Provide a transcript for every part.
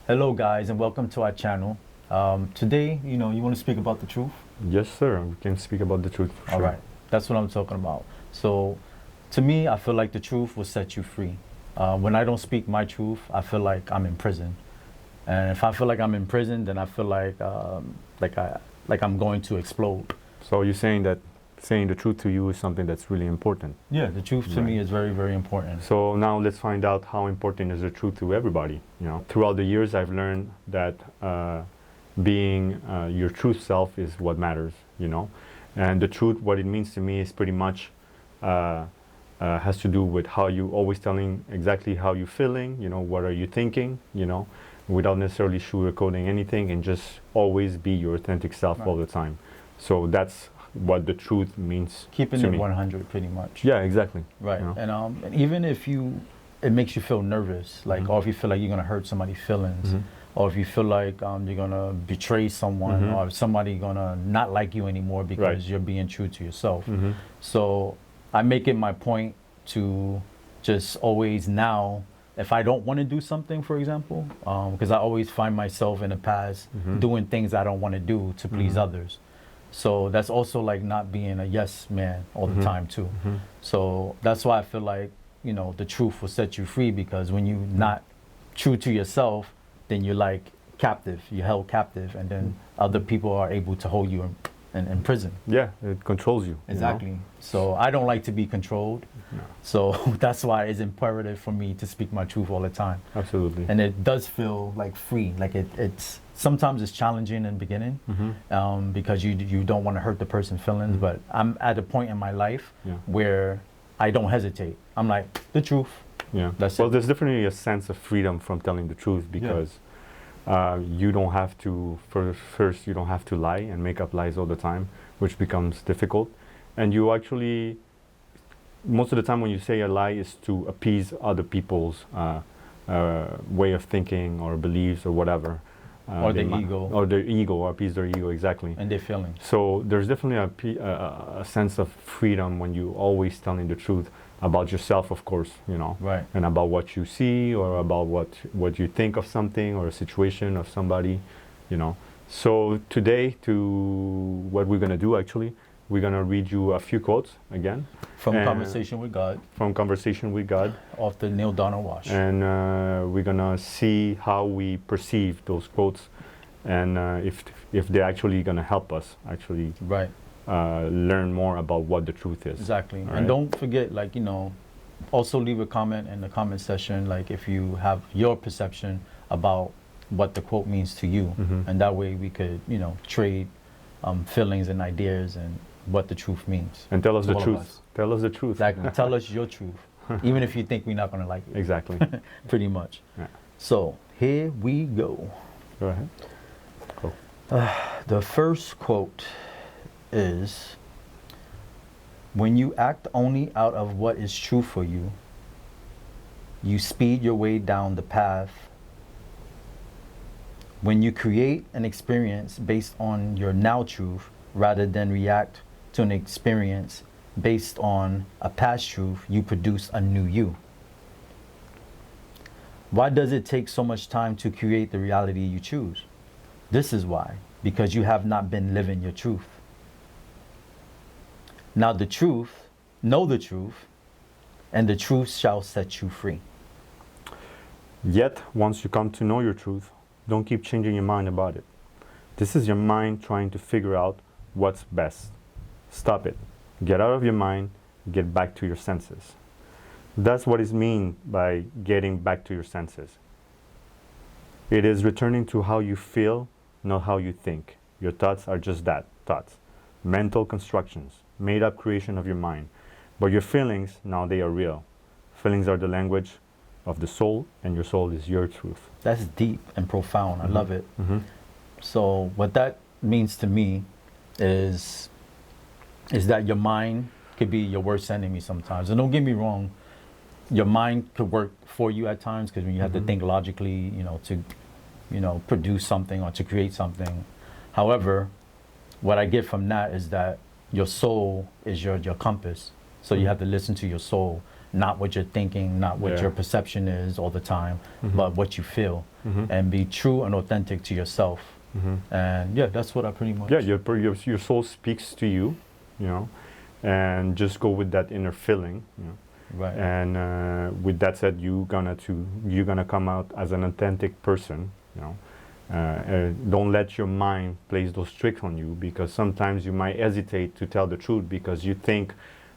Hello, guys, and welcome to our channel. Today, you want to speak about the truth? Yes, sir. We can speak about the truth. For All sure. right, that's what I'm talking about. So, to me, I feel like the truth will set you free. When I don't speak my truth, I feel like I'm in prison, and if I feel like I'm in prison, then I feel like I'm going to explode. So you're saying that saying the truth to you is something that's really important. Yeah, the truth to me is very, very important. So now let's find out how important is the truth to everybody. Throughout the years, I've learned that being your true self is what matters. And the truth, what it means to me, is pretty much has to do with how you always telling exactly how you're feeling. What are you thinking? Without necessarily sugarcoating anything, and just always be your authentic self all the time. So that's what the truth means Keeping to it me. 100, pretty much. Yeah, exactly. Right. And even if it makes you feel nervous, like, or if you feel like you're gonna hurt somebody's feelings, or if you feel like you're gonna betray someone, or if somebody gonna not like you anymore because you're being true to yourself. So I make it my point to just always now, if I don't want to do something, for example, because I always find myself in the past doing things I don't want to do to please others. So that's also like not being a yes man all the time too. So that's why I feel like, the truth will set you free, because when you're not true to yourself, then you're like captive, you're held captive, and then other people are able to hold you in prison. Yeah, it controls you. Exactly. So I don't like to be controlled. No. So that's why it's imperative for me to speak my truth all the time. Absolutely. And it does feel like free. Like it's sometimes it's challenging in the beginning, because you don't want to hurt the person's feelings. But I'm at a point in my life where I don't hesitate. I'm like, the truth. Yeah. That's well, it. there's definitely a sense of freedom from telling the truth, because you don't have to, first, you don't have to lie and make up lies all the time, which becomes difficult. And you actually, most of the time when you say a lie, is to appease other people's way of thinking or beliefs or whatever. Or their ego. Or their ego, or appease their ego, exactly. And their feelings. So there's definitely a sense of freedom when you always telling the truth about yourself, of course, Right. and about what you see, or about what you think of something or a situation of somebody, So today, what we're gonna do, actually, we're gonna read you a few quotes again. From Conversation with God. From Conversation with God. Author Neale Donald Walsch. And we're gonna see how we perceive those quotes, and if they're actually gonna help us actually Right. learn more about what the truth is. Exactly. All And right? don't forget, also leave a comment in the comment section, like if you have your perception about what the quote means to you. And that way we could, trade feelings and ideas and what the truth means. And tell us the all of truth. us. Tell us the truth. Exactly. Tell us your truth, even if you think we're not going to like it. Exactly. Pretty much. Yeah. So here we go. Go ahead. Go. The first quote is, when you act only out of what is true for you, you speed your way down the path. When you create an experience based on your now truth rather than react to an experience based on a past truth, you produce a new you. Why does it take so much time to create the reality you choose? This is why, because you have not been living your truth. Now the truth, know the truth, and the truth shall set you free. Yet, once you come to know your truth, don't keep changing your mind about it. This is your mind trying to figure out what's best. Stop it. Get out of your mind, get back to your senses. That's what is meant by getting back to your senses. It is returning to how you feel, not how you think. Your thoughts are just that, thoughts. Mental constructions, made up creation of your mind. But your feelings, now they are real. Feelings are the language of the soul, and your soul is your truth. That's deep and profound. I love it. So what that means to me is that your mind could be your worst enemy sometimes. And don't get me wrong, your mind could work for you at times, because when you have to think logically, to produce something or to create something. However, what I get from that is that your soul is your compass. So you have to listen to your soul. not what you're thinking, not what your perception is all the time, but what you feel, and be true and authentic to yourself. And yeah, that's what I pretty much. Yeah, your soul speaks to you, you know, and just go with that inner feeling, you know. Right. And with that said, you're gonna come out as an authentic person, you know. Don't let your mind play those tricks on you, because sometimes you might hesitate to tell the truth because you think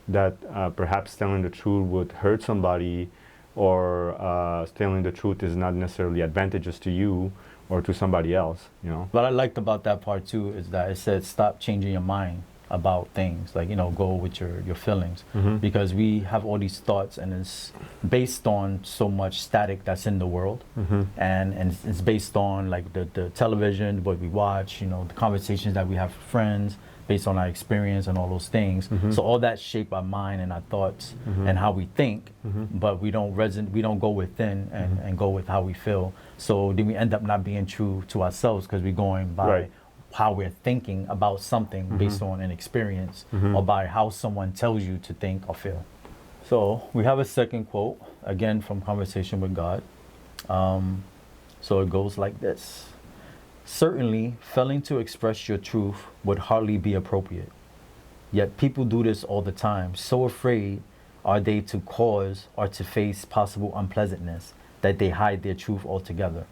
that perhaps telling the truth would hurt somebody, or telling the truth is not necessarily advantageous to you or to somebody else, you know. What I liked about that part too is that it said stop changing your mind about things, like, you know, go with your feelings, because we have all these thoughts and it's based on so much static that's in the world, and it's based on like the television, what we watch, you know, the conversations that we have with friends, based on our experience and all those things. So all that shape our mind and our thoughts and how we think, but we don't go within and go with how we feel. So then we end up not being true to ourselves because we're going by how we're thinking about something based on an experience, or by how someone tells you to think or feel. So we have a second quote, again from Conversation with God. So it goes like this. Certainly, failing to express your truth would hardly be appropriate. Yet people do this all the time, so afraid are they to cause or to face possible unpleasantness that they hide their truth altogether.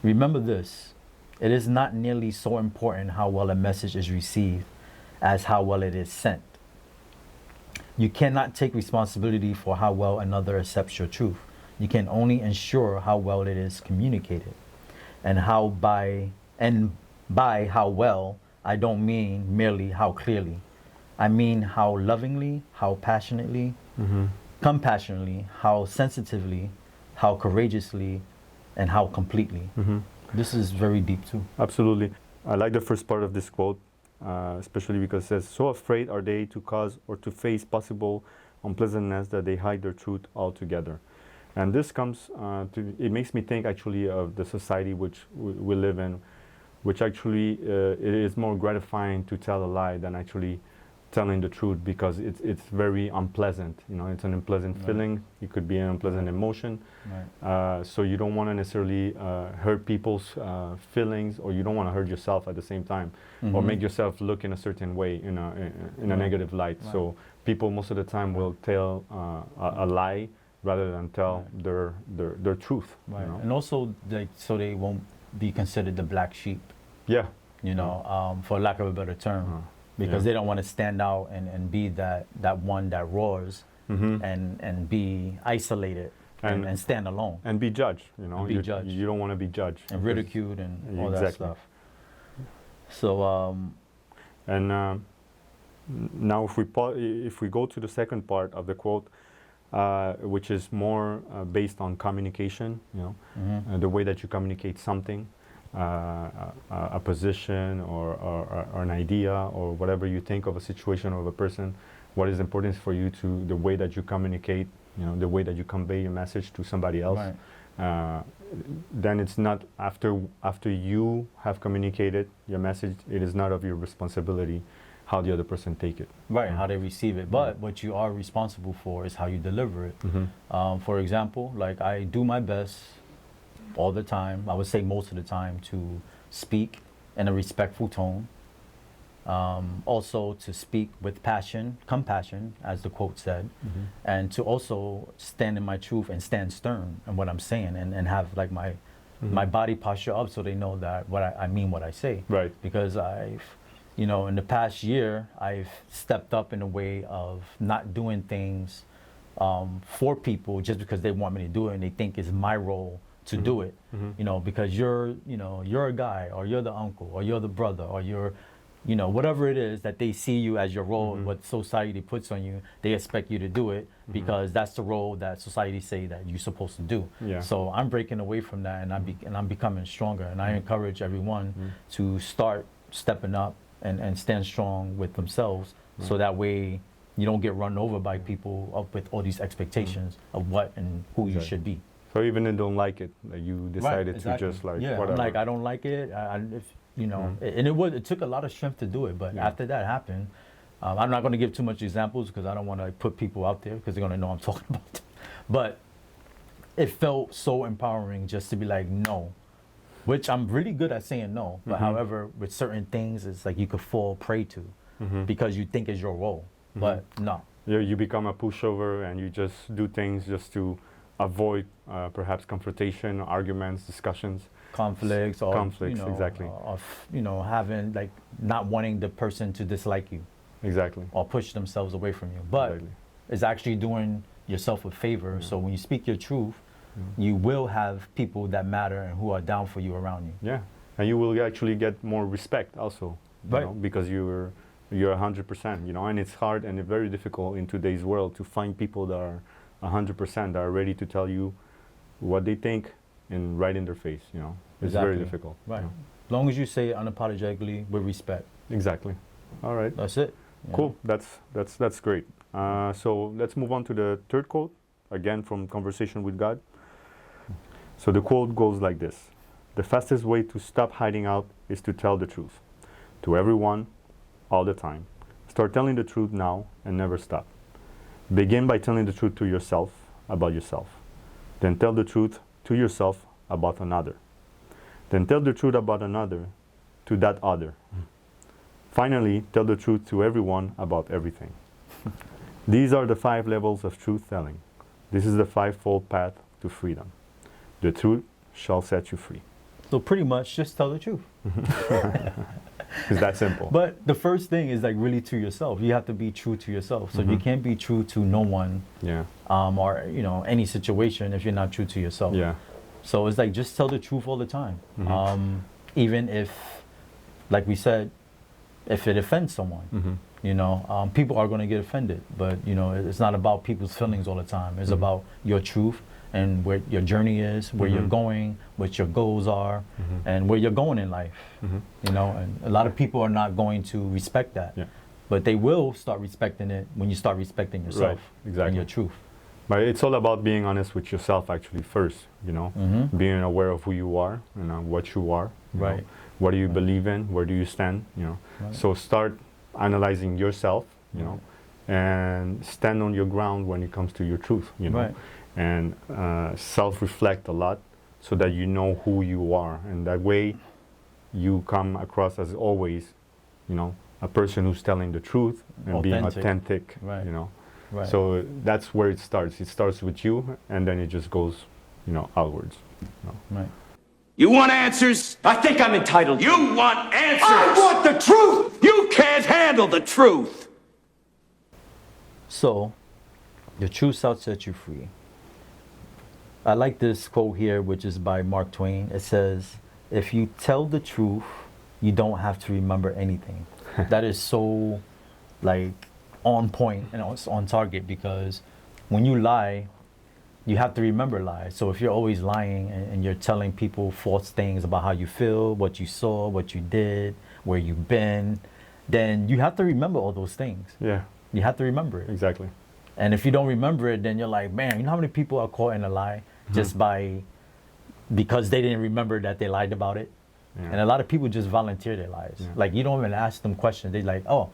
Remember this. It is not nearly so important how well a message is received as how well it is sent. You cannot take responsibility for how well another accepts your truth. You can only ensure how well it is communicated. And by how well, I don't mean merely how clearly. I mean how lovingly, how passionately, compassionately, how sensitively, how courageously, and how completely. This is very deep too. Absolutely. I like the first part of this quote, especially because it says, so afraid are they to cause or to face possible unpleasantness that they hide their truth altogether. And this comes it makes me think actually of the society which we live in, which actually it is more gratifying to tell a lie than actually telling the truth, because it's very unpleasant. You know, it's an unpleasant feeling. It could be an unpleasant emotion. So you don't want to necessarily hurt people's feelings, or you don't want to hurt yourself at the same time, or make yourself look in a certain way, in a negative light. So people most of the time will tell a lie rather than tell their truth. You know? And also, like, so they won't be considered the black sheep. Yeah. You know, for lack of a better term. Because they don't want to stand out and be that one that roars and be isolated and stand alone. And be judged, you know. Be judged. You don't want to be judged. And ridiculed and all that stuff. So, now if we go to the second part of the quote, which is more based on communication, you know, the way that you communicate something, a position or an idea or whatever you think of a situation or of a person, what is important for you to the way that you communicate, you know, the way that you convey your message to somebody else. Then it's not after you have communicated your message, it is not of your responsibility how the other person take it. How they receive it. But what you are responsible for is how you deliver it. For example, like, I do my best all the time, I would say most of the time, to speak in a respectful tone. Also to speak with passion, compassion, as the quote said, and to also stand in my truth and stand stern in what I'm saying, and have like my body posture up so they know that I mean what I say. Because you know, in the past year, I've stepped up in a way of not doing things for people just because they want me to do it and they think it's my role to do it. You know, because you're a guy, or you're the uncle, or you're the brother, or you're, you know, whatever it is that they see you as your role, what society puts on you, they expect you to do it because that's the role that society say that you're supposed to do. So I'm breaking away from that, and I'm becoming stronger, and I encourage everyone to start stepping up and stand strong with themselves, so that way you don't get run over by people up with all these expectations of what and who you should be. So even if you don't like it, you decided to just like, whatever. I'm like, I don't like it. You know, and it took a lot of strength to do it, but after that happened, I'm not going to give too much examples because I don't want to put people out there because they're going to know I'm talking about. But it felt so empowering just to be like, no, which I'm really good at saying no. But however, with certain things, it's like you could fall prey to because you think it's your role. But no. You become a pushover and you just do things just to avoid perhaps confrontation, arguments, discussions. Conflicts, or exactly. Of having like not wanting the person to dislike you. Exactly. Or push themselves away from you. But it's actually doing yourself a favor. So when you speak your truth, you will have people that matter and who are down for you around you. Yeah, and you will actually get more respect also, you know, because you're 100%. You know, and it's hard and very difficult in today's world to find people that are 100%, that are ready to tell you what they think and right in their face. You know, it's very difficult. Right. You know? As long as you say it unapologetically with respect. Exactly. All right. That's it. Yeah. Cool. That's great. So let's move on to the third quote, again from Conversation with God. So the quote goes like this: "The fastest way to stop hiding out is to tell the truth. To everyone, all the time. Start telling the truth now and never stop. Begin by telling the truth to yourself about yourself. Then tell the truth to yourself about another. Then tell the truth about another to that other. Finally, tell the truth to everyone about everything." These are the 5 levels of truth telling. This is the 5-fold path to freedom. The truth shall set you free. So pretty much just tell the truth. It's that simple. But the first thing is like really to yourself. You have to be true to yourself. So you can't be true to no one. Yeah. Or any situation if you're not true to yourself. Yeah. So it's like just tell the truth all the time. Even if, like we said, if it offends someone. People are going to get offended, but it's not about people's feelings all the time. It's about your truth and where your journey is, where you're going, what your goals are, and where you're going in life. And a lot of people are not going to respect that, but they will start respecting it when you start respecting yourself and your truth. But it's all about being honest with yourself actually first, being aware of who you are, what you are, right? What do you believe in? Where do you stand? So start analyzing yourself, and stand on your ground when it comes to your truth, and self-reflect a lot so that you know who you are, and that way you come across as always, a person who's telling the truth and being authentic, Right. So that's where it starts. It starts with you, and then it just goes, outwards. Right. You want answers? I think I'm entitled. You want answers? I want the truth! You can't handle the truth! So, the truth shall set you free. I like this quote here, which is by Mark Twain. It says, "If you tell the truth, you don't have to remember anything." That is so, on point and it's on target, because when you lie, you have to remember lies. So if you're always lying and you're telling people false things about how you feel, what you saw, what you did, where you've been, then you have to remember all those things. Yeah. You have to remember it. Exactly. And if you don't remember it, then you're like, man, you know how many people are caught in a lie just because they didn't remember that they lied about it? Yeah. And a lot of people just volunteer their lies. Yeah. Like, you don't even ask them questions. They're like, oh,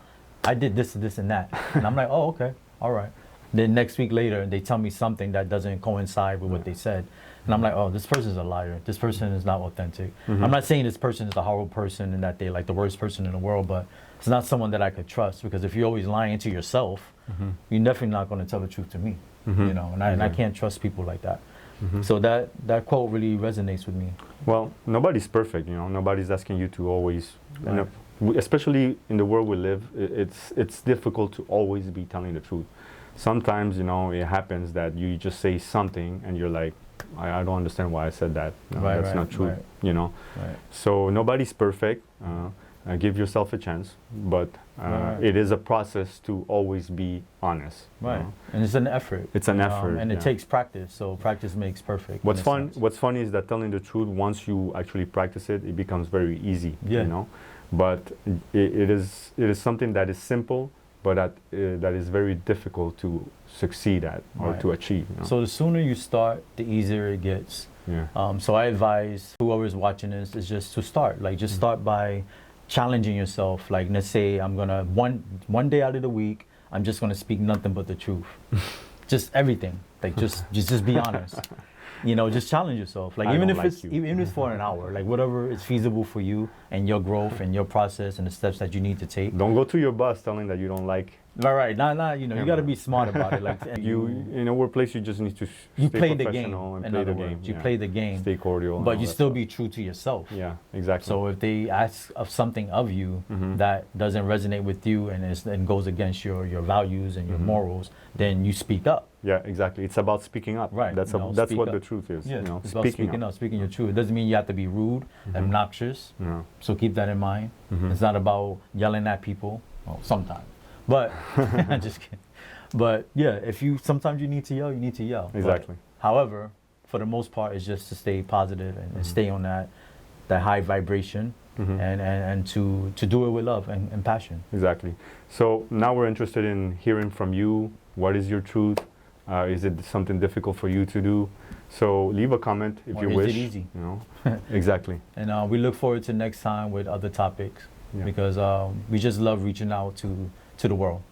I did this, and that. And I'm like, oh, okay, all right. Then next week later, they tell me something that doesn't coincide with what they said. And I'm like, oh, this person's a liar. This person is not authentic. I'm not saying this person is a horrible person and that they're like the worst person in the world, but it's not someone that I could trust, because if you're always lying to yourself, you're definitely not going to tell the truth to me. And I can't trust people like that. So that quote really resonates with me. Well, nobody's perfect, Nobody's asking you to always, especially in the world we live, it's difficult to always be telling the truth. Sometimes, it happens that you just say something and you're like, I don't understand why I said that. No, that's not true, Right. So nobody's perfect. Give yourself a chance, but it is a process to always be honest. Right. And it's an effort. It's an effort. And it takes practice, so practice makes perfect. What's funny is that telling the truth, once you actually practice it, it becomes very easy, But it is something that is simple, but that is very difficult to succeed at or to achieve. So the sooner you start, the easier it gets. Yeah. So I advise whoever's watching this is just to start. Just start by challenging yourself. Like, let's say I'm gonna one day out of the week, I'm just gonna speak nothing but the truth, just everything. Like, just be honest. You know, just challenge yourself. Like, even if it's for an hour, like whatever is feasible for you and your growth and your process and the steps that you need to take. Don't go to your boss telling that you don't like. Right. Nah. You know, you got to be smart about it. Like, you in a workplace, you just need to you stay play the game. and In play other the game. words, you play the game. Stay cordial. But you still stuff. be true to yourself. Yeah, exactly. So if they ask of something of you that doesn't resonate with you and goes against your values and your morals, then you speak up. Yeah, exactly. It's about speaking up. Right. That's Speak what up. the truth is. Yeah, You know, it's about speaking up, speaking your truth. It doesn't mean you have to be rude, obnoxious. No. So keep that in mind. It's not about yelling at people. Well, sometimes, but I'm just kidding. But yeah, sometimes you need to yell, you need to yell. Exactly. But, however, for the most part, it's just to stay positive and stay on that high vibration and to do it with love and passion. Exactly. So now we're interested in hearing from you. What is your truth? Is it something difficult for you to do? So leave a comment if you wish. Is it easy? You know, exactly. And we look forward to next time with other topics because we just love reaching out to the world.